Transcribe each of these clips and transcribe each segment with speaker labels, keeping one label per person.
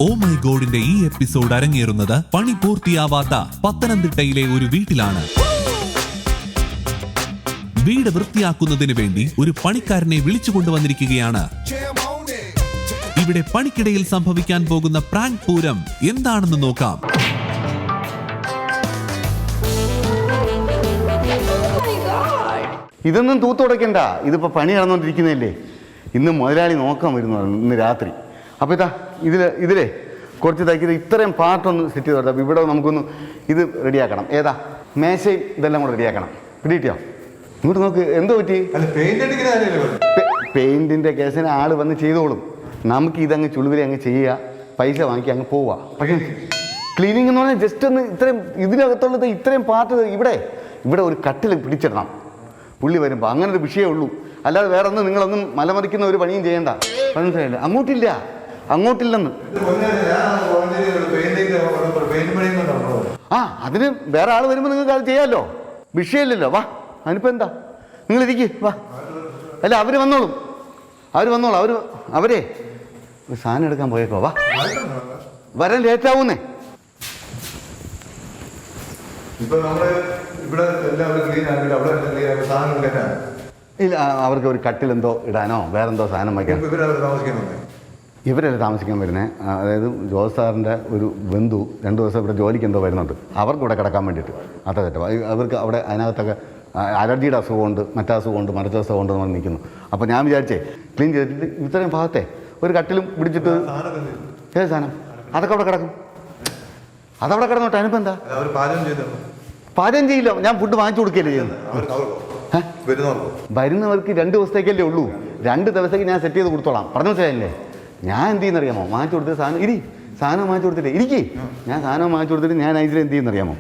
Speaker 1: Oh my ഗോഡിന്റെ ഈ episode അരങ്ങേറുന്നത് പണി പൂർത്തിയാവാത്ത പത്തനംതിട്ടയിലെ ഒരു വീട്ടിലാണ്. വീട് വൃത്തിയാക്കുന്നതിന് വേണ്ടി ഒരു പണിക്കാരനെ വിളിച്ചു കൊണ്ടുവന്നിരിക്കുകയാണ്. ഇവിടെ പണിക്കിടയിൽ സംഭവിക്കാൻ പോകുന്ന പ്രാങ്ക് പൂരം എന്താണെന്ന് നോക്കാം.
Speaker 2: ഇതൊന്നും തൂത്തുടയ്ക്കണ്ട, ഇതിപ്പോ പണി നടന്നുകൊണ്ടിരിക്കുന്നതല്ലേ. ഇന്ന് മുതലാളി നോക്കാൻ വരുന്നു ഇന്ന് രാത്രി. അപ്പോൾ ഇതിലേ കുറച്ച് തയ്ക്കുന്നത് ഇത്രയും പാർട്ടൊന്ന് സെറ്റ് ചെയ്ത് കൊടുത്താൽ ഇവിടെ നമുക്കൊന്ന് ഇത് റെഡിയാക്കണം. ഏതാ മേശയും ഇതെല്ലാം കൂടെ റെഡിയാക്കണം. പിടിയിട്ടോ, ഇങ്ങോട്ട് നോക്ക്. എന്തോ പറ്റി? പെയിന്റിന്റെ കേസിന് ആള് വന്ന് ചെയ്തോളും. നമുക്ക് ഇതങ്ങ് ചുളിവിലെ അങ്ങ് ചെയ്യുക, പൈസ വാങ്ങിക്കുക, അങ്ങ് പോവുക. പക്ഷേ ക്ലീനിങ് എന്ന് പറഞ്ഞാൽ ജസ്റ്റ് ഒന്ന് ഇത്രയും ഇതിനകത്തുള്ളത് ഇത്രയും പാർട്ട് ഇവിടെ ഒരു കട്ടിൽ പിടിച്ചിടണം പുള്ളി വരുമ്പോൾ. അങ്ങനെ ഒരു വിഷയമേ ഉള്ളൂ. അല്ലാതെ വേറെ ഒന്നും നിങ്ങളൊന്നും മലമറിക്കുന്ന ഒരു പണിയും ചെയ്യണ്ട. മനസ്സിലായില്ല? അങ്ങോട്ടില്ലെന്ന്. അതിന് വേറെ ആൾ വരുമ്പോൾ നിങ്ങൾക്ക് അത് ചെയ്യാമല്ലോ, വിഷയമില്ലല്ലോ. വാ, അതിനിപ്പോൾ എന്താ, നിങ്ങളിരിക്കുക. വാ, അല്ല അവര് വന്നോളും. അവരെ ഒരു സാധനം എടുക്കാൻ പോയേക്കോ. വാ, വരാൻ ലേറ്റാവുന്നേ. ഇല്ല, അവർക്ക് ഒരു കട്ടിലെന്തോ ഇടാനോ വേറെന്തോ സാധനം വയ്ക്കാനോ ഇവരല്ലേ താമസിക്കാൻ വരുന്നത്. അതായത് ജോസ് സാറിൻ്റെ ഒരു ബന്ധു 2 ദിവസം ഇവിടെ ജോലിക്ക് എന്തോ വരുന്നുണ്ട്. അവർക്ക് ഇവിടെ കിടക്കാൻ വേണ്ടിയിട്ട്. അത്ര തെറ്റ അവർക്ക് അവിടെ അതിനകത്തൊക്കെ അലർജിയുടെ അസുഖമുണ്ട്, മറ്റസുഖമുണ്ട്, മറിച്ച അസുഖമുണ്ട് എന്ന് പറഞ്ഞ് നിൽക്കുന്നു. അപ്പോൾ ഞാൻ വിചാരിച്ചേ ക്ലീൻ ചെയ്തിട്ട് ഇത്രയും ഭാഗത്തെ ഒരു കട്ടിലും പിടിച്ചിട്ട്. ഏത് സാധനം? അതൊക്കെ അവിടെ കിടക്കും. അതവിടെ കിടന്നോട്ടെ. അതിനിപ്പോൾ എന്താ? പാചകം ചെയ്യില്ല, ഞാൻ ഫുഡ് വാങ്ങിച്ചു കൊടുക്കുകയല്ലേ ചെയ്യുന്നത്. വരുന്നവർക്ക് 2 ദിവസത്തേക്കല്ലേ ഉള്ളൂ. 2 ദിവസത്തേക്ക് ഞാൻ സെറ്റ് ചെയ്ത് കൊടുത്തോളാം. പറഞ്ഞു മനസ്സിലായില്ലേ? ഞാൻ എന്ത് ചെയ്യുന്നറിയാമോ? വാങ്ങിച്ചു കൊടുത്ത് സാധനം വാങ്ങിച്ചു കൊടുത്തില്ലേ ഇരിക്കേ. ഞാൻ സാധനം വാങ്ങിച്ചു കൊടുത്തിട്ട് ഞാൻ അതിൽ എന്ത് ചെയ്യുന്നറിയാമോ?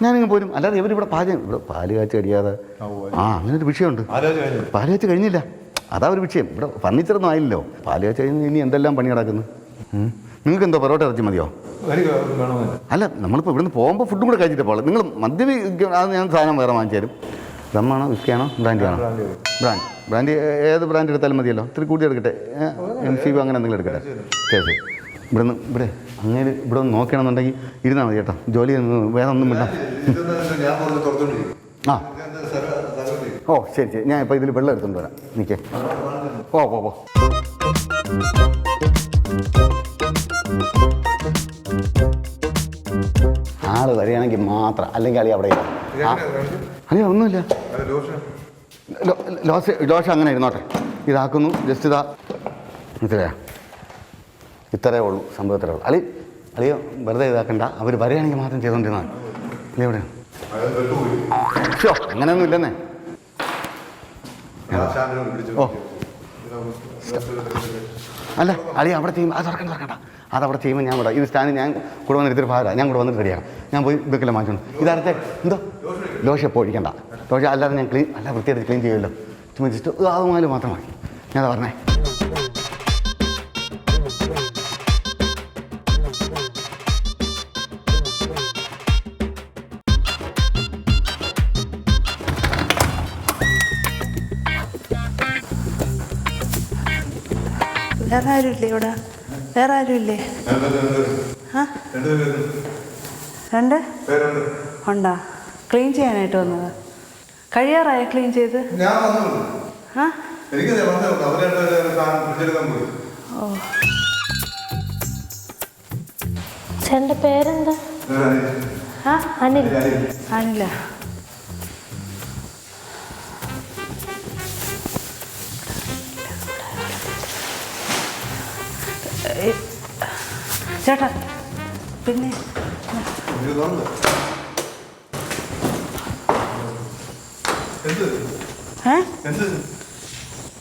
Speaker 2: ഞാനിങ്ങ് പോരും. അല്ലാതെ ഇവരിവിടെ ഇവിടെ പാല് കാച്ച് കഴിയാതെ അങ്ങനെ ഒരു വിഷയമുണ്ട്. പാല് കാച്ച് കഴിഞ്ഞില്ല, അതാ ഒരു വിഷയം. ഇവിടെ ഫർണിച്ചറൊന്നും ആയില്ലല്ലോ. പാല് കാച്ച് കഴിഞ്ഞ് ഇനി എന്തെല്ലാം പണി നടക്കുന്നു. നിങ്ങൾക്ക് എന്തോ പൊറോട്ട ഇറച്ചി മതിയോ? അല്ല, നമ്മളിപ്പോൾ ഇവിടുന്ന് പോകുമ്പോൾ ഫുഡും കൂടെ കഴിച്ചിട്ട് പോകാം. നിങ്ങൾ മദ്യപിക്കാൻ അത് ഞാൻ സാധനം വേറെ വാങ്ങിച്ചു തരും. റമ്മാണോ, വിസ്കിയാണോ, ബ്രാൻഡിയാണോ? ബ്രാൻഡ് ഏത് ബ്രാൻഡ് എടുത്താലും മതിയല്ലോ. ഇത്തിരി കൂടി എടുക്കട്ടെ. MCB അങ്ങനെ എന്തെങ്കിലും എടുക്കട്ടെ. ശരി. ഇവിടെ അങ്ങനെ ഇവിടെ ഒന്ന് നോക്കണമെന്നുണ്ടെങ്കിൽ ഇരുന്നാൽ മതി കേട്ടോ. ജോലി വേറെ ഒന്നും വേണ്ട. ഓ ശരി. ഞാൻ ഇപ്പോൾ ഇതിൽ വെള്ളം എടുത്തുകൊണ്ട് വരാം. നിൽക്കേ. പോ. ആള് വരികയാണെങ്കിൽ മാത്രം, അല്ലെങ്കിൽ അളി അവിടെ അളിയ ഒന്നുമില്ല. ലോഷ അങ്ങനെ ഇരുന്നോട്ടെ. ഇതാക്കുന്നു. ജസ്റ്റ് ഇത്രയേ ഉള്ളൂ സംഭവം. ഇത്രയേ ഉള്ളൂ. അളിയോ വെറുതെ ഇതാക്കണ്ട. അവർ വരികയാണെങ്കിൽ മാത്രം ചെയ്തോണ്ടിരുന്നാൽ. എവിടെ ഷോ അങ്ങനെയൊന്നും ഇല്ലെന്നേ. ഓ അല്ല അളിയ അവിടെ ചെയ്യുമ്പോൾ അത് തുറക്കണ്ട. അതവിടെ ചെയ്യുമ്പോൾ ഞാൻ ഇവിടെ ഇത് സ്റ്റാൻഡ് ഞാൻ കൂടെ വന്നിട്ട് ഭാഗമാണ്. ഞാൻ കൂടെ വന്നിട്ട് റെഡിയാണ്. ഞാൻ പോയി ഇതൊക്കെ മാറ്റണം. ഇതടുത്തെ എന്തോ ലോഷ എപ്പോൾ ഒഴിക്കണ്ട. ലോഷ അല്ലാതെ ഞാൻ വൃത്തിയായിട്ട് ക്ലീൻ ചെയ്യുമല്ലോ. ചുമ്മാ ജസ്റ്റ് അതുമാതിരി മാത്രം മതി. ഞാൻ അതാ പറഞ്ഞേ.
Speaker 3: വേറെ ആരുമില്ലേ ഇവിടെ? വേറെ ആരുമില്ലേ? 2 ഉണ്ടാ? ക്ലീൻ ചെയ്യാനായിട്ട് വന്നത്? കഴിയാറായ ക്ലീൻ ചെയ്ത്? ഓ
Speaker 4: ചേട്ടൻ്റെ പേരെന്താ?
Speaker 3: അനില. ചേട്ടാ പിന്നെ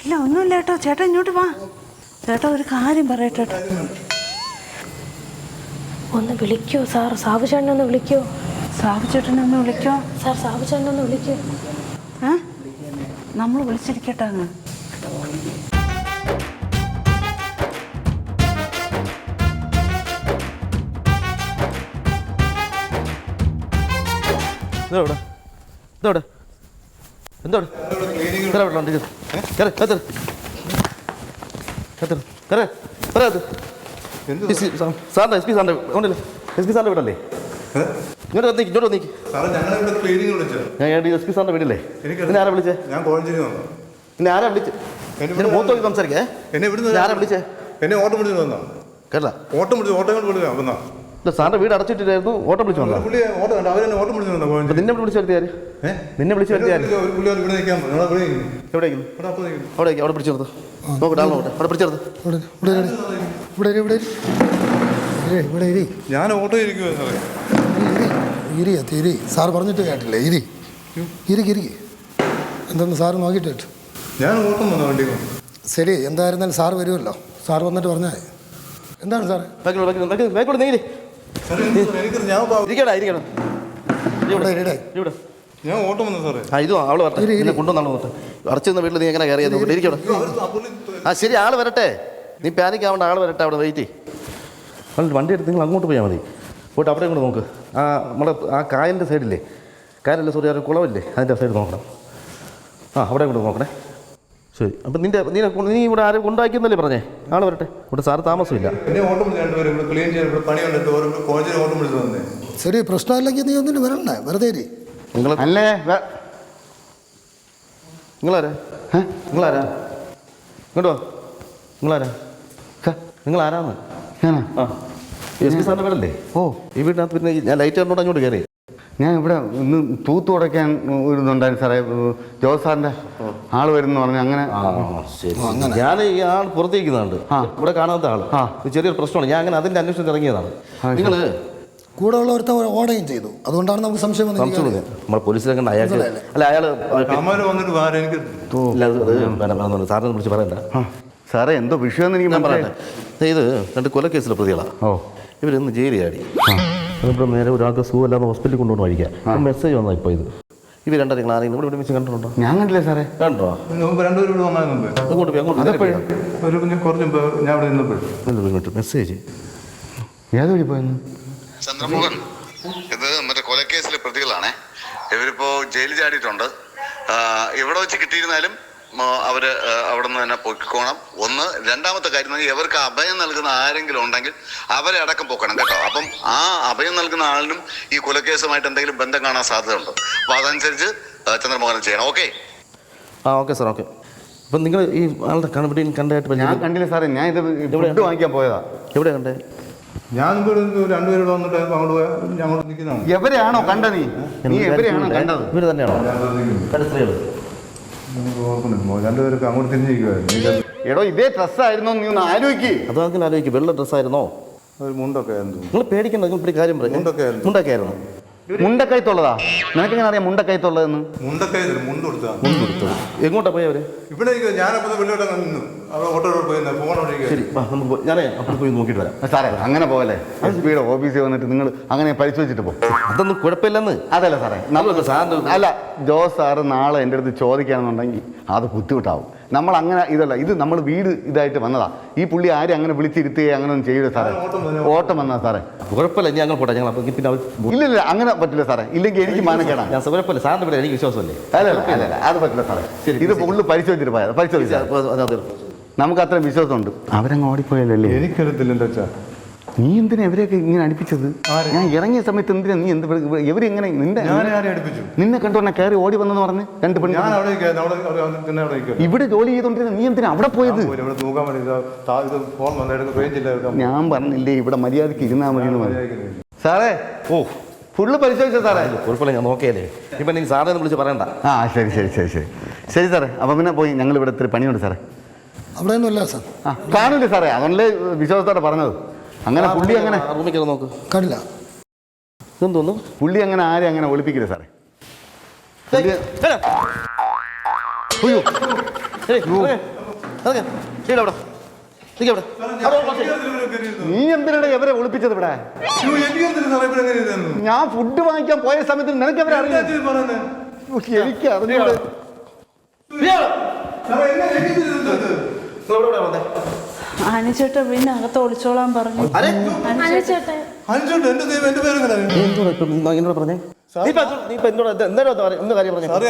Speaker 3: ഇല്ല ഒന്നുമില്ല കേട്ടോ. ചേട്ടാ ഇങ്ങോട്ട് വാ. ചേട്ടാ ഒരു കാര്യം പറയട്ടെ.
Speaker 4: ഒന്ന് വിളിക്കോ സാർ? സാബുചേട്ടനെ ഒന്ന് വിളിക്കോ?
Speaker 3: സാബുചേട്ടനെ ഒന്ന് വിളിക്കോ
Speaker 4: സാർ? സാബുചേട്ടനെ ഒന്ന് വിളിക്കോ?
Speaker 3: നമ്മൾ വിളിച്ചിരിക്കട്ടെ അങ്ങ്.
Speaker 5: സാറിൻ്റെ എസ് പി സാറിൻ്റെ ഉണ്ടല്ലേ എസ് പി സാറിൻ്റെ വീടല്ലേ ഇങ്ങോട്ട് വന്നേക്ക് ഞാൻ എസ് പി സാറിൻ്റെ വീടല്ലേ പിന്നെ ആരാ വിളിച്ചേ
Speaker 6: ഞാൻ കോഴഞ്ചേരി വന്നു.
Speaker 5: പിന്നെ ആരാ വിളിച്ചേ എന്നെ മൂത്ത് നോക്കി സംസാരിക്കേ
Speaker 6: എന്നെ ഇവിടുന്ന്
Speaker 5: ആരാ വിളിച്ചേ
Speaker 6: എന്നെ ഓട്ടം പിടിച്ചു വന്നാ.
Speaker 5: കേട്ടാ
Speaker 6: ഓട്ടം കൊണ്ട് വിളിച്ചാ വന്നാ.
Speaker 5: സാറിൻ്റെ വീട് അടച്ചിട്ടില്ലായിരുന്നു ഓട്ടം വിളിച്ചു വന്നോ
Speaker 6: പുള്ളി ഓട്ടം കണ്ട അവരെന്നെ ഓട്ടം പിടിച്ചു വന്നാ കോഴഞ്ചേരി.
Speaker 5: നിന്നെ വിളിച്ചു വരുത്തിയാര് നിന്നെ വിളിച്ചു വരുത്തിയാര്
Speaker 6: ഒരു പുള്ളി ഇവിടെ നിൽക്കാൻ പറഞ്ഞു. ഇവിടെ നിൽക്കുന്നു.
Speaker 5: എവിടേക്കും
Speaker 6: ഇവിടെ അപ്പോൾ നിൽക്കുന്നു.
Speaker 5: അവിടെ പിടിച്ചു നിർത്ത് നോക്കട്ടെ ആൾ നോക്കട്ടെ അവിടെ പിടിച്ചു നിർത്ത്
Speaker 7: ഇവിടെ ഇരി
Speaker 6: ഞാൻ ഓട്ടോ ഇരിക്കുവാ സാറേ.
Speaker 7: ഇരി സാറ് പറഞ്ഞിട്ട് കേട്ടില്ലേ ഇരിക്ക് എന്തെന്ന് സാറ് നോക്കിയിട്ട് കേട്ടു.
Speaker 6: ഞാൻ ഓട്ടം വന്ന വണ്ടി വന്നു.
Speaker 7: ശരി എന്തായിരുന്നാലും സാറ് വരുമല്ലോ സാറ് വന്നിട്ട് പറഞ്ഞാൽ എന്താണ് സാറേ
Speaker 5: ബാക്കോട് നീങ്ങി
Speaker 6: സാറേ എനിക്ക് ഞാൻ
Speaker 5: ഇരിക്കടാ
Speaker 7: ഇവിടെ ഇരിടെ
Speaker 5: ഇവിടെ
Speaker 6: ഞാൻ ഓട്ടം വന്നു സാറേ.
Speaker 5: ആ ഇതും അവള് വരട്ടെ എന്നെ കൊണ്ടുവന്നാണ് നോട്ടെ അടച്ചിരുന്ന വീട്ടിൽ നീ എങ്ങനെ കയറിയത് നോക്കട്ടെ ഇരിക്കവിടെ ആ ശരി ആൾ വരട്ടെ നീ പാനിക് ആവേണ്ട ആൾ വരട്ടെ അവിടെ വെയിറ്റ് വണ്ടി എടുത്ത് നിങ്ങൾ അങ്ങോട്ട് പോയാൽ മതി പോയിട്ട് അവിടെ കൂടെ നോക്ക് ആ നമ്മുടെ ആ കായലിൻ്റെ സൈഡില്ലേ കായലല്ലേ സോറി ആ കുളമില്ലേ അതിൻ്റെ സൈഡ് നോക്കണം ആ അവിടെ കൂടെ നോക്കണേ ശരി അപ്പം നീ ഇവിടെ ആരും കൊണ്ടാക്കിയെന്നല്ലേ പറഞ്ഞേ ആൾ വരട്ടെ ഇവിടെ സാറ് താമസമില്ല
Speaker 6: എന്നെ ഓട്ടം വിളിച്ച് രണ്ടുപേരും ഇവിടെ ക്ലീൻ ചെയ്യാൻ ഇവിടെ പണി കണ്ടിട്ട് ഓരോ കോഴഞ്ചേരി ഓട്ടം വിളിച്ചു വന്നേ.
Speaker 7: ശരി പ്രശ്നമില്ലെങ്കിൽ നീ ഒന്നിനും വരണ്ടേ വെറുതെ ഇരി
Speaker 5: നിങ്ങൾ
Speaker 2: അല്ലേ
Speaker 5: നിങ്ങളാരാ നിങ്ങളാരാ ഇങ്ങോട്ടോ നിങ്ങളാരാ നിങ്ങളാരാന്ന്
Speaker 2: ഞാനാ
Speaker 5: ആ എസ് പി സാറിൻ്റെ വീടല്ലേ
Speaker 2: ഓ
Speaker 5: ഈ വീടിനകത്ത് പിന്നെ ഞാൻ ലൈറ്റ് കണ്ടോണ്ട് അങ്ങോട്ട് കയറി
Speaker 2: ഞാൻ ഇവിടെ ഇന്ന് തൂത്ത് തുടയ്ക്കാൻ ഒരു ഇതുണ്ടായിരുന്നു സാറേ ജോസ് സാറിൻ്റെ ആൾ വരുന്നു പറഞ്ഞു അങ്ങനെ
Speaker 5: ശരി ഞാൻ ഈ ആൾ പുറത്തേക്കുന്നുണ്ട് ഇവിടെ കാണാത്ത ആൾ ചെറിയൊരു പ്രശ്നമാണ് ഞാൻ അങ്ങനെ അതിൻ്റെ അന്വേഷണത്തിൽ ഇറങ്ങിയതാണ് നിങ്ങൾ
Speaker 7: കൂടെ ഉള്ളവർക്ക് ഓടുകയും ചെയ്തു അതുകൊണ്ടാണ് നമുക്ക് സംശയം വന്നത്
Speaker 5: നമ്മുടെ പോലീസിലൊക്കെ അയാൾക്ക് അല്ല അയാൾ
Speaker 6: അമ്മ വന്നിട്ട് വേറെ എനിക്ക്
Speaker 5: സാറിനെ വിളിച്ച് പറയണ്ട
Speaker 2: സാറേ എന്തോ വിഷയമെന്ന് എനിക്ക്
Speaker 5: ഞാൻ പറയട്ടെ ഇത് 2 കൊലക്കേസിലെ പ്രതികളാണ്
Speaker 2: ഓ
Speaker 5: ഇവരൊന്ന് ജയിലിൽ ചാടി അതിപ്പോൾ നേരെ ഒരാൾക്ക് സുഖമില്ലാതെ ഹോസ്പിറ്റലിൽ കൊണ്ടുപോകണം കഴിക്കാം മെസ്സേജ് വന്നാൽ ഇപ്പോൾ ഇത് ഇവർ രണ്ടര നിങ്ങൾ ആരെങ്കിലും ഇവിടെ ഒരുമിച്ച് കണ്ടിട്ടുണ്ടോ
Speaker 2: ഞാൻ കണ്ടില്ലേ സാറേ
Speaker 5: കണ്ടോ
Speaker 6: രണ്ടുപേരും ഇവിടെ വന്നാൽ മുമ്പ്
Speaker 5: അങ്ങോട്ട് പോയി അങ്ങോട്ട്
Speaker 6: ഒരു കുറച്ച് മുമ്പ് ഞാൻ ഇവിടെ നിന്നപ്പോഴും
Speaker 5: മെസ്സേജ്
Speaker 2: ഏത് വഴി പോയെന്ന്
Speaker 8: ചന്ദ്രമോഹൻ ഇത് മറ്റേ കൊലക്കേസിലെ പ്രതികളാണേ. ഇവരിപ്പോ ജയിലിൽ ചാടിയിട്ടുണ്ട്. എവിടെ വെച്ച് കിട്ടിയിരുന്നാലും അവര് അവിടെ നിന്ന് തന്നെ പൊക്കിക്കോണം. ഒന്ന്. രണ്ടാമത്തെ കാര്യം ഇവർക്ക് അഭയം നൽകുന്ന ആരെങ്കിലും ഉണ്ടെങ്കിൽ അവരെ അടക്കം പൊക്കണം കേട്ടോ. അപ്പം ആ അഭയം നൽകുന്ന ആളിനും ഈ കൊലക്കേസുമായിട്ട് എന്തെങ്കിലും ബന്ധം കാണാൻ സാധ്യതയുണ്ട്. അപ്പൊ അതനുസരിച്ച് ചന്ദ്രമോഹൻ ചെയ്യണം. Okay
Speaker 5: okay sir okay. അപ്പം നിങ്ങൾ ഈ ആളുടെ കണ്ടുപിടി കണ്ടായിട്ട്
Speaker 2: ഞാൻ കണ്ടില്ല സാറേ ഞാൻ ഇത് ഫുഡ് വാങ്ങിക്കാൻ പോയതാ.
Speaker 5: എവിടെ കണ്ടേ?
Speaker 6: ഞാൻ രണ്ടുപേരോട് വന്നിട്ട് അങ്ങോട്ട് പോയാൽ ഞങ്ങൾ നിൽക്കുന്നതാണ്.
Speaker 2: എവരെയാണോ കണ്ട നീ എവരെയാണോ കണ്ടത്?
Speaker 5: ഇവർ തന്നെയാണോ സ്ത്രീകൾ?
Speaker 6: രണ്ടുപേർക്ക് അങ്ങോട്ട് തിരിഞ്ഞിരിക്കുവായിരുന്നു.
Speaker 2: എടോ ഇതേ ഡ്രസ്സായിരുന്നോ നീ ഒന്ന് ആലോചിക്ക്.
Speaker 5: അതങ്ങനെ ആലോചിക്കും. വെള്ള ഡ്രസ്സായിരുന്നോ?
Speaker 6: ഒരു മുണ്ടൊക്കെ ആയിരുന്നു.
Speaker 5: നിങ്ങൾ പേടിക്കണ്ട. നിങ്ങൾ ഇപ്പം കാര്യം പറയും. മുണ്ടൊക്കെ ആയിരുന്നു.
Speaker 2: മുണ്ടക്കയത്തുള്ളതാ? നിനക്കെങ്ങനെ അറിയാം മുണ്ടക്കയത്തുള്ളതെന്ന്?
Speaker 6: മുണ്ടൊക്കെ മുണ്ട് കൊടുത്താ.
Speaker 5: എങ്ങോട്ടാ പോയി അവര്?
Speaker 6: ഇവിടെ ഞാനപ്പോ വെള്ളിയോട്ടം നിന്നു. അവിടെ ഓട്ടോയിൽ പോയി പോകണ.
Speaker 5: ശരി നമുക്ക് ഞാനേ അപ്പോൾ പോയി നോക്കിയിട്ട് വരാം.
Speaker 2: സാറേ അങ്ങനെ പോകല്ലേ. എസ് പിയുടെ ഓഫീസിൽ വന്നിട്ട് നിങ്ങൾ അങ്ങനെ പരിശോധിച്ചിട്ട് പോകും.
Speaker 5: അതൊന്നും കുഴപ്പമില്ലെന്ന്.
Speaker 2: അതല്ല സാറേ അല്ല ജോസ് സാറ് നാളെ എൻ്റെ അടുത്ത് ചോദിക്കുകയാണെന്നുണ്ടെങ്കിൽ അത് ബുദ്ധിമുട്ടാവും. നമ്മൾ അങ്ങനെ ഇതല്ല, ഇത് നമ്മൾ വീട് ഇതായിട്ട് വന്നതാ. ഈ പുള്ളി ആരും അങ്ങനെ വിളിച്ചിരുത്തുകയോ അങ്ങനെ ഒന്നും ചെയ്യൂല സാറേ. ഓട്ടം വന്നതാ സാറേ.
Speaker 5: കുഴപ്പമില്ല. ഞങ്ങൾ പോട്ടെ. ഞങ്ങൾ അപ്പം പിന്നെ
Speaker 2: ഇല്ലില്ല അങ്ങനെ പറ്റില്ല സാറേ. ഇല്ലെങ്കിൽ എനിക്ക് മാനക്കേടാ.
Speaker 5: ഞാൻ കുഴപ്പമില്ല. സാറിൻ്റെ ഇവിടെ എനിക്ക് വിശ്വാസമല്ലേ?
Speaker 2: അല്ല അത് പറ്റില്ല സാറേ. ഇത് പുള്ളി പരിശോധിച്ചിട്ട് പോയത്. പരിശോധിച്ചാൽ നമുക്ക് അത്ര വിശ്വാസമുണ്ട്. അവരങ്ങ് ഓടിപ്പോയല്ലേ.
Speaker 6: എനിക്കറിയത്തില്ല എന്താ വെച്ചാ
Speaker 2: നീ എന്തിനാ ഇവരെയൊക്കെ ഇങ്ങനെ അടുപ്പിച്ചത്? ഞാൻ ഇറങ്ങിയ സമയത്ത് എന്തിനാ നീ ഇവരെങ്ങനെ നിന്നെ കണ്ടോന്നെ കയറി ഓടി വന്നെന്ന് പറഞ്ഞ് 2 പെണ്ണ് ഇവിടെ ജോലി ചെയ്തോണ്ടിരുന്ന നീ എന്തിനാ അവിടെ പോയത്? ഞാൻ പറഞ്ഞില്ലേ ഇവിടെ മര്യാദക്ക് ഇരുന്നാ മതി എന്ന് പറഞ്ഞു. സാറേ ഫുള്ള് പരിശോധിച്ച സാറേ.
Speaker 5: കുഴപ്പമില്ല. ഞാൻ നോക്കിയല്ലേ. ഇപ്പം നിങ്ങൾ സാറേ വിളിച്ച് പറയണ്ട.
Speaker 2: ആ ശരി ശരി ശരി ശരി ശരി സാറേ. അപ്പം പിന്നെ പോയി ഞങ്ങൾ ഇവിടെ ഇത്തിരി പണിയുണ്ട് സാറേ.
Speaker 7: അവിടെ ഒന്നുമില്ല സാർ.
Speaker 2: കാണില്ലേ സാറേ? അതുകൊണ്ടല്ലേ വിശ്വാസത്തോടെ പറഞ്ഞത്. അങ്ങനെ പുള്ളി അങ്ങനെ
Speaker 5: റൂമിൽ കയറി നോക്ക്.
Speaker 7: കണ്ടില്ല.
Speaker 5: ഇതെന്തോന്നു?
Speaker 2: പുള്ളി അങ്ങനെ ആരും അങ്ങനെ ഒളിപ്പിക്കില്ല സാറേ. നീ എന്തിനാണ് എവരെ ഒളിപ്പിച്ചത് ഇവിടെ? ഞാൻ ഫുഡ് വാങ്ങിക്കാൻ പോയ സമയത്ത് നിനക്ക് എവരെ അറിയാം? എനിക്ക് അറിഞ്ഞൂടെ.
Speaker 3: അനുചേട്ടൻ പിന്നെ അകത്ത് ഒളിച്ചോളാൻ പറഞ്ഞു.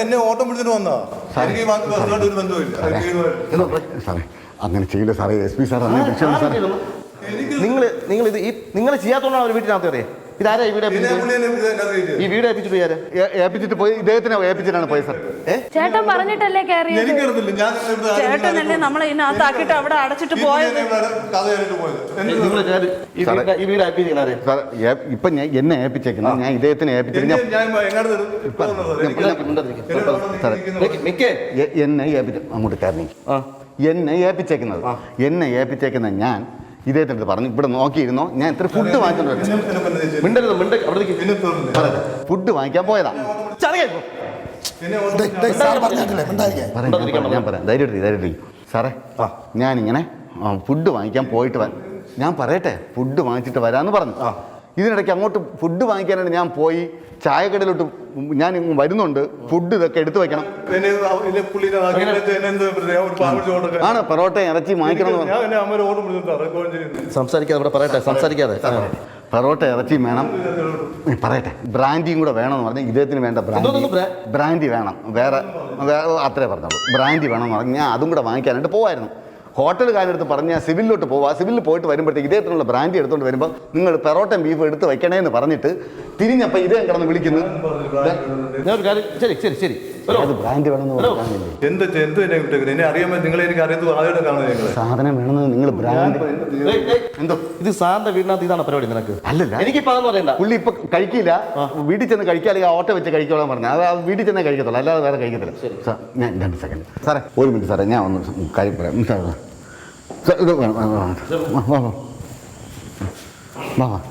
Speaker 6: എന്നെ ഓട്ടം പിടിച്ചിട്ട് വന്നാ.
Speaker 2: സാറേ അങ്ങനെ ചെയ്യില്ല സാറേ. എസ് പി സാർ
Speaker 5: നിങ്ങൾ നിങ്ങൾ ചെയ്യാത്തോണ്ടാണ് അവർ വീട്ടിനകത്ത് കയറിയത്. ഇതാരാ ഈ വീട് ഈ വീട് ഏൽപ്പിച്ചിട്ട് ആര്
Speaker 2: ഏൽപ്പിച്ചിട്ട് പോയി ഇദ്ദേഹത്തിനെ ഏൽപ്പിച്ചിട്ടാണ് പോയത് സാർ.
Speaker 4: ചേട്ടൻ പറഞ്ഞിട്ടല്ലേ കയറിയത്?
Speaker 6: എനിക്കറിയത്തില്ല, ഞാൻ
Speaker 3: ചേട്ടനല്ലേ നമ്മളെ ഇതിനകത്താക്കിയിട്ട് അവിടെ അടച്ചിട്ട് പോയത്.
Speaker 6: കഥ കഴിഞ്ഞിട്ട് പോയത്.
Speaker 5: ഈ വീട് ഏൽപ്പിച്ചിരിക്കുന്ന ആര്?
Speaker 2: സാർ ഇപ്പൊ ഞാൻ എന്നെ ഏൽപ്പിച്ചേക്കുന്നത് ഞാൻ ഇദ്ദേഹത്തിനെ ഏൽപ്പിച്ചിട്ട് ഞാൻ എന്നെ ഏൽപ്പിച്ചു അങ്ങോട്ട് കയറി എന്നെ ഏൽപ്പിച്ചേക്കുന്ന ഞാൻ ഇദ്ദേഹത്തിൻ്റെ പറഞ്ഞു ഇവിടെ നോക്കിയിരുന്നോ ഞാൻ ഇത്ര ഫുഡ് വാങ്ങിച്ചോണ്ട് ഫുഡ് വാങ്ങിക്കാൻ പോയതാ. ഞാൻ പറയാം ധൈര്യമായിട്ട് സാറേ ഞാനിങ്ങനെ ഫുഡ് വാങ്ങിക്കാൻ പോയിട്ട് ഞാൻ പറയട്ടെ ഫുഡ് വാങ്ങിച്ചിട്ട് വരാമെന്ന് പറഞ്ഞു. ഇതിനിടയ്ക്ക് അങ്ങോട്ട് ഫുഡ് വാങ്ങിക്കാനായിട്ട് ഞാൻ പോയി ചായക്കടയിലോട്ട് ഞാൻ വരുന്നുണ്ട്. ഫുഡ് ഇതൊക്കെ എടുത്തു വെക്കണം. ആണ് പൊറോട്ട ഇറച്ചി വാങ്ങിക്കണം
Speaker 5: സംസാരിക്കാതെ
Speaker 2: പൊറോട്ട ഇറച്ചി വേണം പറയട്ടെ. ബ്രാൻഡിയും കൂടെ വേണമെന്ന് പറഞ്ഞാൽ ഇദ്ദേഹത്തിന് വേണ്ട ബ്രാൻഡി വേണം. വേറെ അത്രേ പറഞ്ഞോളൂ. ബ്രാൻഡി വേണമെന്ന് പറഞ്ഞാൽ ഞാൻ അതും കൂടെ വാങ്ങിക്കാനായിട്ട് പോവായിരുന്നു. ഹോട്ടലുകാരടുത്ത് പറഞ്ഞാൽ സിവിലിലോട്ട് പോവാ. സിവിലിൽ പോയിട്ട് വരുമ്പോഴത്തേക്ക് ഇദ്ദേഹത്തിനുള്ള ബ്രാൻഡി എടുത്തുകൊണ്ട് വരുമ്പോൾ നിങ്ങൾ പെറോട്ടയും ബീഫ് എടുത്ത് വെക്കണേന്ന് പറഞ്ഞിട്ട് തിരിഞ്ഞപ്പോൾ ഇദ്ദേഹം കിടന്ന് വിളിക്കുന്നു
Speaker 5: ശരി
Speaker 2: അത് ബ്രാൻഡ് വേണമെന്ന്
Speaker 6: എന്നെ അറിയാൻ നിങ്ങൾ എനിക്ക് അറിയാത്ത ആദ്യമായിട്ട് കാണുന്നത്
Speaker 2: സാധനം വേണമെന്ന് നിങ്ങൾ ബ്രാൻഡ്
Speaker 5: എന്തോ ഇത് സാറിന്റെ വീടിനകത്ത് ഇതാണ് പരിപാടി നിനക്ക്?
Speaker 2: അല്ലല്ല
Speaker 5: എനിക്കിപ്പോ അതൊന്നും അറിയണ്ട.
Speaker 2: പുള്ളി ഇപ്പൊ കഴിക്കില്ല. വീട്ടിൽ ചെന്ന് കഴിക്കുക അല്ലെങ്കിൽ ഓട്ടോ വെച്ച് കഴിക്കോളാൻ പറഞ്ഞു. അത് വീട്ടിൽ ചെന്നേ കഴിക്കത്തുള്ളൂ, അല്ലാതെ വേറെ കഴിക്കത്തില്ല. സാർ ഞാൻ 2 സെക്കൻഡ് സാറേ, 1 മിനിറ്റ് സാറേ, ഞാൻ ഒന്ന് കാര്യം പറയാം. ഇത്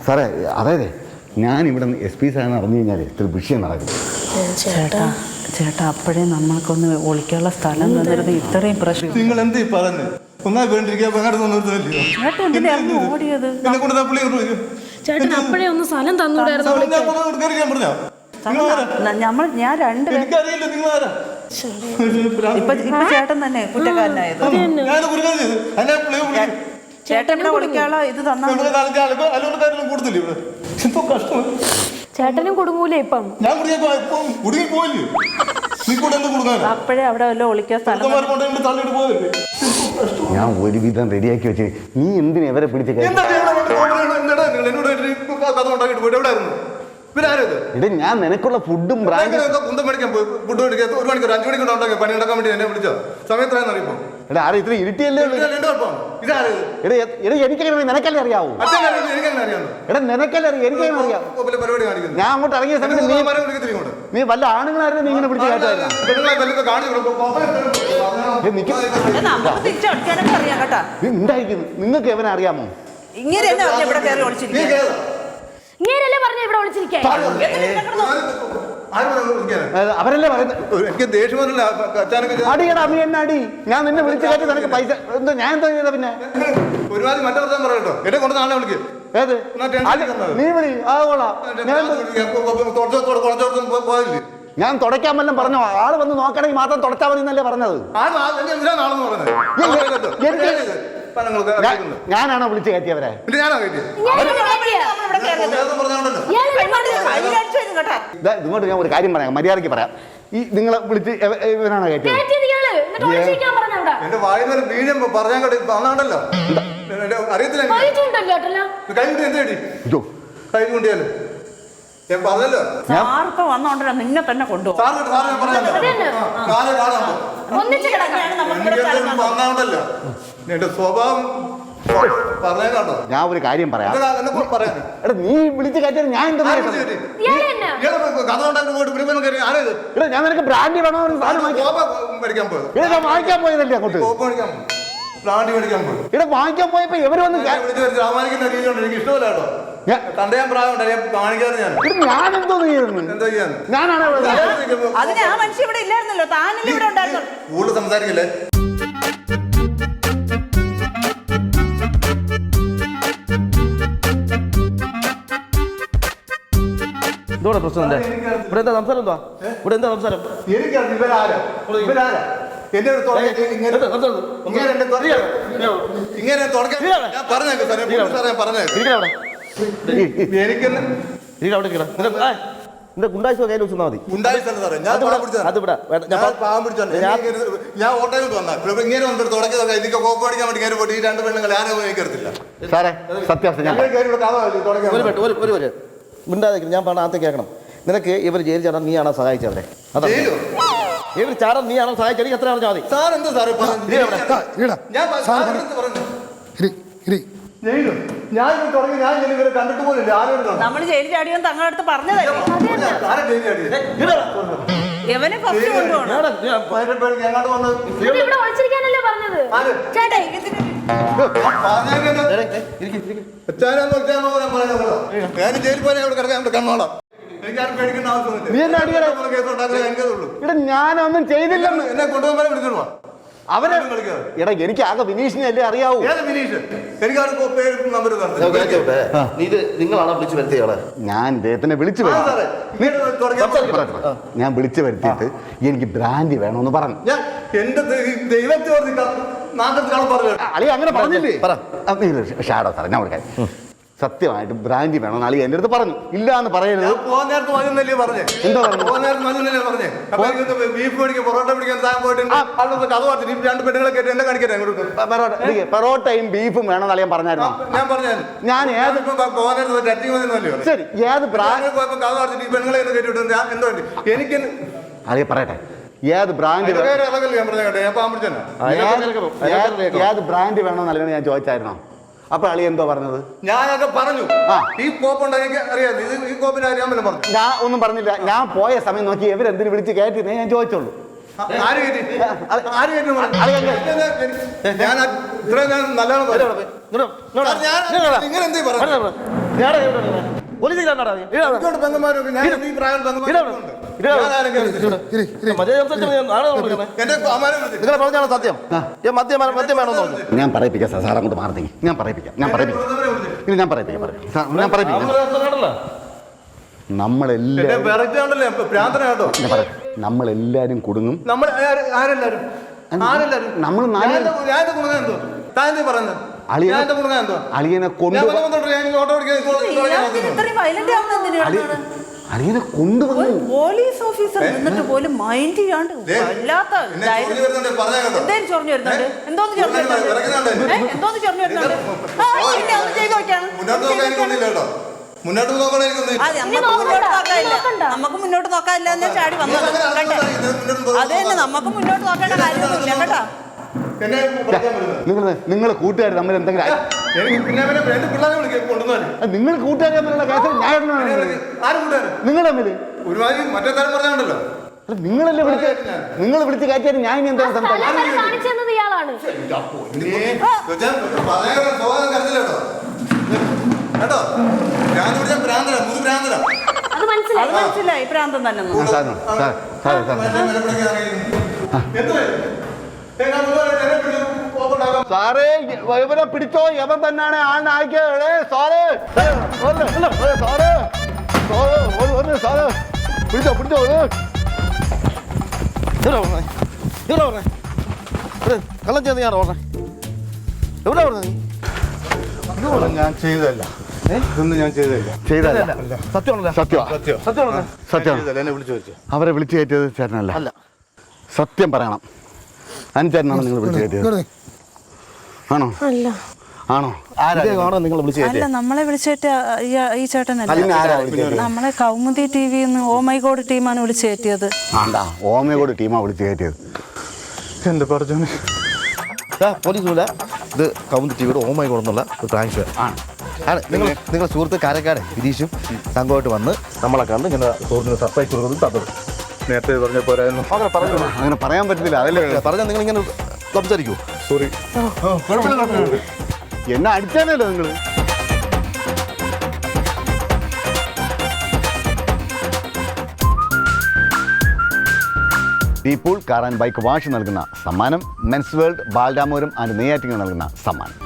Speaker 2: സാറേ അതായത് ഞാനിവിടെ SP സാറിന് അറിഞ്ഞു കഴിഞ്ഞാൽ ഇത്ര വിഷയം നടക്കും.
Speaker 3: ചേട്ടാ അപ്പോഴേ നമ്മൾക്കൊന്ന് ഒളിക്കാനുള്ള സ്ഥലം തന്നിരുന്നു. ഇത്രയും പ്രശ്നം
Speaker 6: നിങ്ങൾ എന്ത് പറഞ്ഞു ഒന്നായി വേണ്ടിരിക്കുക
Speaker 3: ചേട്ടൻ എന്തിനായിരുന്നു ഓടിയത്?
Speaker 4: ചേട്ടൻ അപ്പോഴേ ഒന്ന് സ്ഥലം തന്നൂടായിരുന്നു.
Speaker 3: ഞാൻ 2 ഇപ്പൊ ചേട്ടൻ തന്നെ കുറ്റക്കാരനായത്. ചേട്ടൻ ഇവിടെ ഒളിക്കാനുള്ള ഇത് തന്നാ
Speaker 4: ചേട്ടനും കുടുങ്ങൂലേ ഇപ്പം?
Speaker 3: അപ്പോഴേ അവിടെ വല്ല ഒളിക്കാൻ സ്ഥലം.
Speaker 2: ഞാൻ ഒരുവിധം റെഡിയാക്കി വെച്ച് നീ എന്തിനാ ഇവരെ പിടിച്ച് ഇടേ ഞാൻ നിനക്കുള്ള ഫുഡും ബ്രാൻഡും
Speaker 6: മേടിക്കാൻ പോയി. ഫുഡ് മേടിക്കാൻ 1 മണിക്കൂർ 5 മണിക്കൂർ ഉണ്ടാക്കി പണി ഉണ്ടാക്കാൻ വേണ്ടി എന്നെ വിളിച്ചോ. സമയത്ത് അറിയുമ്പോ
Speaker 2: എടാ ആരെ ഇത്ര ഇരുട്ടിയല്ലേ എനിക്കങ്ങനെ നിനക്കല്ലേ അറിയാവൂ. എടാ നിനക്കല്ലേ അറിയാം, എനിക്കങ്ങനെ അറിയാം. ഞാൻ അങ്ങോട്ട് ഇറങ്ങിയ സമയത്ത് നീ വല്ല ആണുങ്ങളായിരുന്നു നീ ഇങ്ങനെ പിടിച്ച് കേട്ടായിരുന്നു.
Speaker 3: അറിയാം കേട്ടാ.
Speaker 2: നീ ഉണ്ടായിരിക്കുന്നു. നിങ്ങൾക്ക് എവനെ അറിയാമോ?
Speaker 3: ഇങ്ങനെ ഇവിടെ കയറി ഒളിച്ചിരിക്കുക.
Speaker 2: അവരല്ലേ പറയുന്നത്.
Speaker 6: എനിക്ക് ദേഷ്യമല്ല
Speaker 2: അടിയടാ നീ എന്നെ അടി. ഞാൻ നിന്നെ വിളിച്ചു കയറ്റി നിനക്ക് പൈസ എന്തോ ഞാൻ എന്താ ചെയ്ത പിന്നെ
Speaker 6: ഒരുമാതിരി മറ്റേ പറയട്ടോ എന്നെ കൊണ്ട് നാളെ വിളിക്കും.
Speaker 2: ഏത് നീ വിളി ആകോളാം.
Speaker 6: പോയില്ലേ
Speaker 2: ഞാൻ തുടയ്ക്കാൻ വല്ലതും പറഞ്ഞോ? ആള് വന്ന് നോക്കണമെങ്കിൽ മാത്രം തുടച്ചാൽ മതി എന്നല്ലേ പറഞ്ഞത്? ഞാനാണോ വിളിച്ചു കയറ്റിയവരെ? ഇങ്ങോട്ട് ഞാൻ ഒരു കാര്യം പറയാം, മര്യാദയ്ക്ക് പറയാം. ഈ നിങ്ങളെ വിളിച്ച് ഇവനാണോ കയറ്റിയത്?
Speaker 6: എന്റെ വായുന്ന വീഴും പറഞ്ഞാൽ വന്നാണ്ടല്ലോ അറിയത്തില്ല. കൈ കൊണ്ടിയാലോ ഞാൻ പറഞ്ഞല്ലോ.
Speaker 3: സാറിപ്പോ വന്നോണ്ടല്ലോ നിന്നെ തന്നെ കൊണ്ടുപോകും.
Speaker 6: വന്നാണ്ടല്ലോ എന്റെ സ്വഭാവം പറഞ്ഞേക്കാട്ടോ.
Speaker 2: ഞാൻ ഒരു കാര്യം പറയാം. എടാ നീ വിളിച്ച് കയറ്റിയത് ഞാൻ എന്താ? ഞാൻ നിനക്ക് ബ്രാൻഡി വേണോ വാങ്ങിക്കാൻ പോയതല്ലേ അങ്ങോട്ട്? ഇവിടെ വാങ്ങിക്കാൻ പോയപ്പോ ഇവര് വന്ന് ഞാനെന്തോ ഞാനാണ്
Speaker 3: അതിന് ആ മനുഷ്യ ഇവിടെ ഇല്ലായിരുന്നല്ലോ, താനല്ലേ ഇവിടെ ഉണ്ടായിരുന്നു.
Speaker 6: കൂടുതൽ സംസാരിക്കില്ലേ?
Speaker 5: ഇതോടെ പ്രശ്നം എന്താ? ഇവിടെ എന്താ സംസാരം? എന്താ ഇവിടെ എന്താ സംസാരം?
Speaker 6: എനിക്കറിയാം ഇവരാരാ. എന്നെ ഇങ്ങനെ തുടക്കം ഞാൻ പറഞ്ഞേക്കാം.
Speaker 5: അവിടെ നിന്റെ ഗുണ്ടാഴ്ച കയ്യിൽ വെച്ചാൽ മതി.
Speaker 6: ഉണ്ടായിട്ടല്ല സാറേ, ഞാൻ പാവം പിടിച്ചതാണ്.
Speaker 5: അത് വിടാ.
Speaker 6: ഞാൻ പാവം പിടിച്ചാണ്. ഞാൻ ഓട്ടോയിൽ വന്നാൽ ഇങ്ങനെ വന്നിട്ട് തുടങ്ങിയതൊക്കെ എനിക്ക് കോപ്പ് അടിക്കാൻ വേണ്ടി കയറി പോയിട്ട് ഈ രണ്ട് പെണ്ണുങ്ങൾ ആരും എനിക്കറിയത്തില്ല.
Speaker 2: സാറേ സത്യാവസ്ഥ ഞാൻ
Speaker 5: ഒരു മിണ്ടാതിരിക്കും. ഞാൻ പറഞ്ഞ ആദ്യം കേൾക്കണം. നിനക്ക് ഇവർ ജയിൽ ചാടാൻ നീയാണോ സഹായിച്ചവരെ? അതെ, ഇവർ ചാടാൻ നീയാണോ സഹായിച്ചത്? എനിക്ക് എത്ര പറഞ്ഞാൽ മതി.
Speaker 6: സാർ എന്താ സാറേ ഞാൻ തുടങ്ങി ഞാൻ ഇവരെ കണ്ടിട്ട് പോലില്ല. ആരും
Speaker 3: നമ്മൾ ജയിൽ ചാടിയോ തങ്ങളുടെ അടുത്ത് പറഞ്ഞതല്ലേ എവനെ ഫസ്റ്റ് കൊണ്ടുപോകണം.
Speaker 6: എങ്ങാണ്ട് വന്ന്
Speaker 4: ഇവിടെ ഒളിച്ചിരിക്കാനല്ലേ പറഞ്ഞത് ചേട്ടാ
Speaker 6: ഞാൻ ജയിലിൽ പോയാൽ അവിടെ കിടക്കാൻ കണ്ണോളാം. എനിക്കാരും പേടിക്കേണ്ട ആവശ്യമൊന്നുമില്ല.
Speaker 2: ഞാനൊന്നും ചെയ്തില്ലെന്ന്.
Speaker 6: എന്നെ കൊണ്ടുപോകാൻ വിളിക്കണോ
Speaker 2: അവനെ എടാ എനിക്ക് ആകെ വിനീഷിനെ അല്ലേ അറിയാവൂ.
Speaker 5: നിങ്ങളാണോ വിളിച്ചു വരുത്തിയാളെ?
Speaker 2: ഞാൻ ഇദ്ദേഹത്തിനെ വിളിച്ചു ഞാൻ വിളിച്ചു വരുത്തിയിട്ട് എനിക്ക് ബ്രാൻഡി വേണമെന്ന് പറഞ്ഞു.
Speaker 6: എന്റെ ദൈവത്തെ
Speaker 2: അളി അങ്ങനെ പറഞ്ഞില്ലേ? ഷാഡോ സാറേ ഞാൻ കൊടുക്കാൻ സത്യമായിട്ട് ബ്രാൻഡി വേണമെന്ന് അളി എൻ്റെ അടുത്ത് പറഞ്ഞു. ഇല്ല എന്ന് പറയരുത്.
Speaker 6: പോകുന്നേരത്ത് മതിന്നല്ലേ പറഞ്ഞേ?
Speaker 2: എന്താ പറഞ്ഞു?
Speaker 6: പോകുന്നേരത്ത് മതിന്നല്ലേ പറഞ്ഞേ? ബീഫ് മേടിക്കാൻ പൊറോട്ട പിടിക്കാൻ താൻ പോയിട്ട് കഥ പറഞ്ഞു. ഈ രണ്ട് പെണ്ണുങ്ങളെ കേട്ട് എന്നെ കാണിക്കട്ടെ.
Speaker 2: പൊറോട്ടയും ബീഫും വേണമെന്ന് അളിയാൻ പറഞ്ഞായിരുന്നു.
Speaker 6: ഞാൻ പറഞ്ഞു
Speaker 2: ഞാൻ ഏത്
Speaker 6: പോകുന്നേരത്ത് ടച്ചിങ് മതിന്നല്ലേ?
Speaker 2: ശരി ഏത് ബ്രാൻഡ്
Speaker 6: പോയപ്പോ കഥ പറഞ്ഞു ഈ പെണ്ണുങ്ങളെ കേട്ടിട്ട് എന്തോ എനിക്ക്
Speaker 2: അളിയ പറയട്ടെ ഏത് ബ്രാൻഡ്
Speaker 6: ഞാൻ പറഞ്ഞേ ഞാൻ പാവം പിടിച്ചേ.
Speaker 2: ഏത് ബ്രാൻഡ് വേണമെന്ന് അളിയാണ് ഞാൻ ചോദിച്ചായിരുന്നോ? അപ്പൊ അളി എന്തോ പറഞ്ഞത്?
Speaker 6: ഞാനൊക്കെ പറഞ്ഞു ഈ കോപ്പുണ്ട് എനിക്ക് അറിയാം. ഇത് ഈ കോപ്പിന്റെ കാര്യം ഞാൻ പറഞ്ഞു.
Speaker 2: ഞാൻ ഒന്നും പറഞ്ഞില്ല. ഞാൻ പോയ സമയം നോക്കി ഇവരെന്തിനു വിളിച്ച് കയറ്റിന്നേ ഞാൻ ചോദിച്ചോളൂ.
Speaker 6: ആര് കയറ്റി? ഞാൻ ഇത്രയും ഞാൻ നല്ലോണം നിങ്ങൾ എന്തേ പറഞ്ഞു? പെങ്ങന്മാരൊക്കെ ഞാൻ ഈ പ്രായം
Speaker 5: സത്യം
Speaker 2: ഞാൻ പറയിപ്പിക്കാം സാർ. അങ്ങോട്ട് മാറുന്നെങ്കിൽ ഞാൻ പറയിപ്പിക്കാം. നമ്മളെല്ലാരും കുടുങ്ങും. അളിയനെ കൊണ്ടുവന്നു
Speaker 3: പോലീസ് ഓഫീസർ എന്നിട്ട് പോലും മൈൻഡ് ചെയ്യാണ്ട് വല്ലാത്ത എന്തേലും ചൊറിഞ്ഞു വരുന്നുണ്ട്. എന്തോന്ന് ചൊറിഞ്ഞു വരുന്നുണ്ട്? നമുക്ക് മുന്നോട്ട് നോക്കാനില്ല എന്ന് ചാടി വന്നത് കേട്ടെ. അത് തന്നെ നമുക്ക് മുന്നോട്ട് നോക്കേണ്ട കാര്യമൊന്നുമില്ല കേട്ടോ.
Speaker 2: നിങ്ങൾ കൂട്ടുകാർ തമ്മിൽ എന്തെങ്കിലും നിങ്ങൾ കൂട്ടുകാർ തമ്മിലുള്ള കേസ് നിങ്ങൾ തമ്മിൽ നിങ്ങളല്ലേ നിങ്ങൾ വിളിച്ച് കയറ്റിയാൽ ഞാൻ ഇനി എന്താ
Speaker 4: കാണിച്ചത് ഇയാളാണ്. അത് മനസ്സിലായി.
Speaker 3: പ്രാന്തം തന്നെ
Speaker 2: സാറേ ഇവരെ പിടിച്ചോ. യവൻ തന്നെയാണ് ആളിനായിക്കേ. സാറേ പിടിച്ചോ
Speaker 5: കള്ളം ചെയ്യുന്ന ഞാൻ ഓർമ്മ എവിടെ പറഞ്ഞത്?
Speaker 6: ഞാൻ ചെയ്തതല്ല. ഇതൊന്നും ഞാൻ ചെയ്തതല്ല.
Speaker 2: സത്യം. അവരെ വിളിച്ചു കയറ്റിയത് ചേട്ടനല്ല. സത്യം പറയണം. അനുചേട്ടനാണ് നിങ്ങൾ വിളിച്ചു കയറ്റിയത്. ആണോ? ആണോ?
Speaker 5: ആണോ നിങ്ങൾ വിളിച്ചു
Speaker 3: അല്ല, നമ്മളെ വിളിച്ചിട്ട് ഈ ചേട്ടനല്ല. നമ്മളെ Kaumudi TV. Oh my god ടീമാണ് വിളിച്ചു കയറ്റിയത്.
Speaker 2: ഓ മൈ ഗോഡ് ടീമാ വിളിച്ചു കയറ്റിയത്.
Speaker 6: എന്റെ പറഞ്ഞു
Speaker 5: പോലീസില്ല. ഇത് കൗമുദി ടി.വിയുടെ ഓ മൈ ഗോഡ് എന്നുള്ള ഒരു പ്രാങ്ക് ആണ്. നിങ്ങൾ സുഹൃത്ത് കാരക്കാട് ഗിരീഷും സംഘമായിട്ട് വന്ന് നമ്മളെ കണ്ട് ഇങ്ങനെ സുഹൃത്തിന് സർപ്രൈസ് കൊടുക്കുന്നത് തന്നത്.
Speaker 6: നേരത്തെ പറഞ്ഞ പോരായിരുന്നു.
Speaker 2: അങ്ങനെ പറയാൻ പറ്റത്തില്ല. അതല്ലേ
Speaker 5: പറഞ്ഞാൽ നിങ്ങൾ ഇങ്ങനെ സംസാരിക്കൂ.
Speaker 6: സോറി.
Speaker 2: എന്നെ അടിച്ചാനല്ലോ നിങ്ങൾ. ടീപൂൾ കാർ ആൻഡ് ബൈക്ക് വാഷ് നൽകുന്ന സമ്മാനം, മെൻസ് വേൾഡ്, ബാൽഡാമോരും ആൻഡ് നെയ്യാറ്റിങ്ങൾ നൽകുന്ന സമ്മാനം.